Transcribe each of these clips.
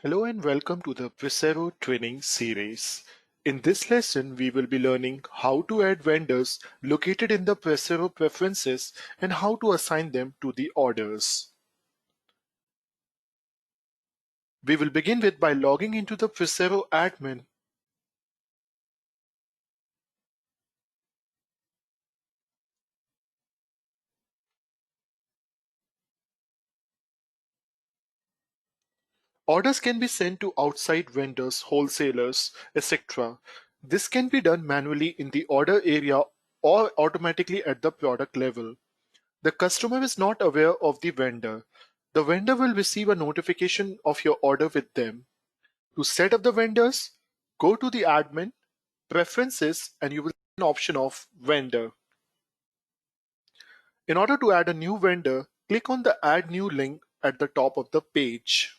Hello and welcome to the Visero training series. In this lesson, we will be learning how to add vendors located in the Visero preferences and how to assign them to the orders. We will begin with by logging into the Visero admin. Orders can be sent to outside vendors, wholesalers, etc. This can be done manually in the order area or automatically at the product level. The customer is not aware of the vendor. The vendor will receive a notification of your order with them. To set up the vendors, go to the admin, preferences, and you will see an option of vendor. In order to add a new vendor, click on the add new link at the top of the page.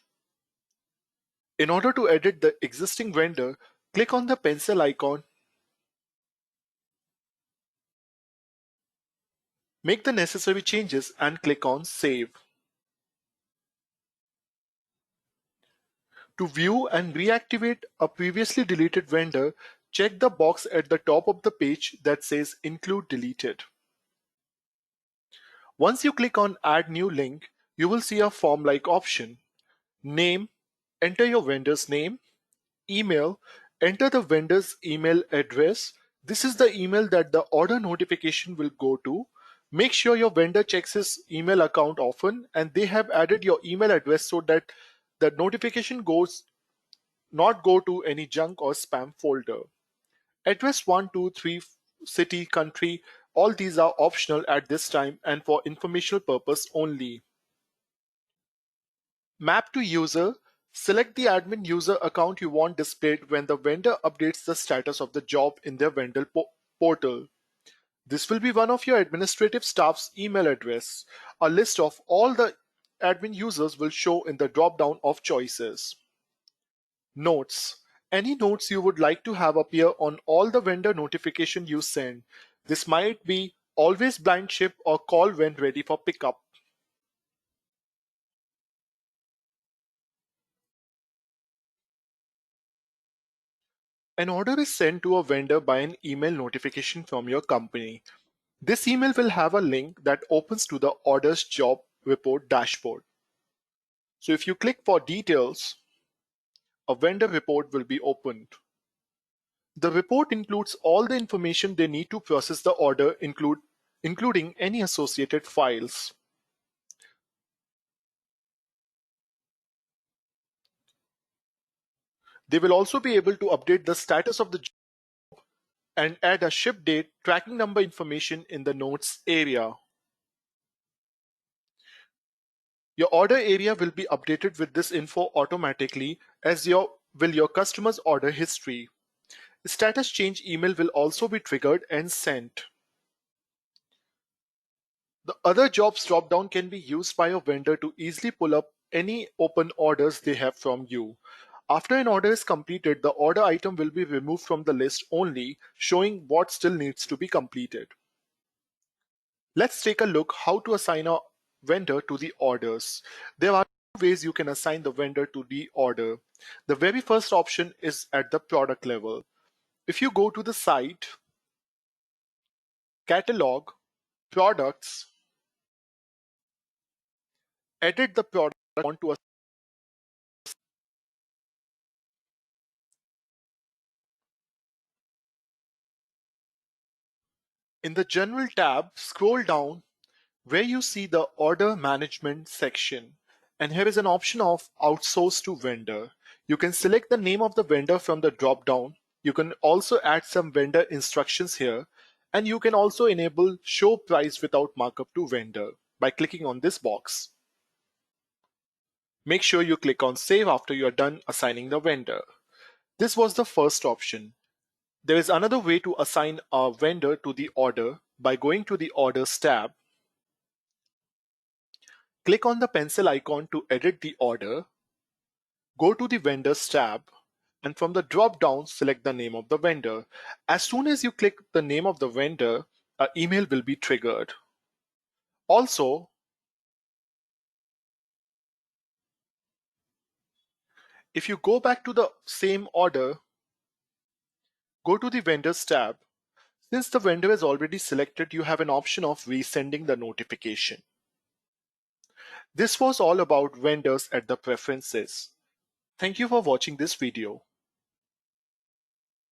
In order to edit the existing vendor, click on the pencil icon, make the necessary changes and click on save. To view and reactivate a previously deleted vendor, check the box at the top of the page that says Include Deleted. Once you click on Add New Link, you will see a form-like option. Name, enter your vendor's name. Email, enter the vendor's email address. This is the email that the order notification will go to. Make sure your vendor checks his email account often and they have added your email address so that the notification goes not go to any junk or spam folder. Address 123 city, country, all these are optional at this time and for informational purpose only. Map to user, select the admin user account you want displayed when the vendor updates the status of the job in their vendor portal. This will be one of your administrative staff's email address. A list of all the admin users will show in the drop down of choices. Notes. Any notes you would like to have appear on all the vendor notification you send. This might be always blind ship or call when ready for pickup. An order is sent to a vendor by an email notification from your company. This email will have a link that opens to the order's job report dashboard. So if you click for details, a vendor report will be opened. The report includes all the information they need to process the order, including any associated files. They will also be able to update the status of the job and add a ship date tracking number information in the notes area. Your order area will be updated with this info automatically as will your customer's order history. Status change email will also be triggered and sent. The other jobs dropdown can be used by a vendor to easily pull up any open orders they have from you. After an order is completed, the order item will be removed from the list only, showing what still needs to be completed. Let's take a look how to assign a vendor to the orders. There are two ways you can assign the vendor to the order. The very first option is at the product level. If you go to the site, catalog, products, edit the product you want to assign. In the General tab, scroll down where you see the Order Management section. And here is an option of Outsource to Vendor. You can select the name of the vendor from the drop-down. You can also add some vendor instructions here. And you can also enable Show Price without markup to vendor by clicking on this box. Make sure you click on Save after you are done assigning the vendor. This was the first option. There is another way to assign a vendor to the order by going to the Orders tab. Click on the pencil icon to edit the order. Go to the Vendors tab and from the drop-down select the name of the vendor. As soon as you click the name of the vendor, an email will be triggered. Also, If you go back to the same order, go to the Vendors tab. Since the vendor is already selected, you have an option of resending the notification. This was all about vendors at the preferences. Thank you for watching this video.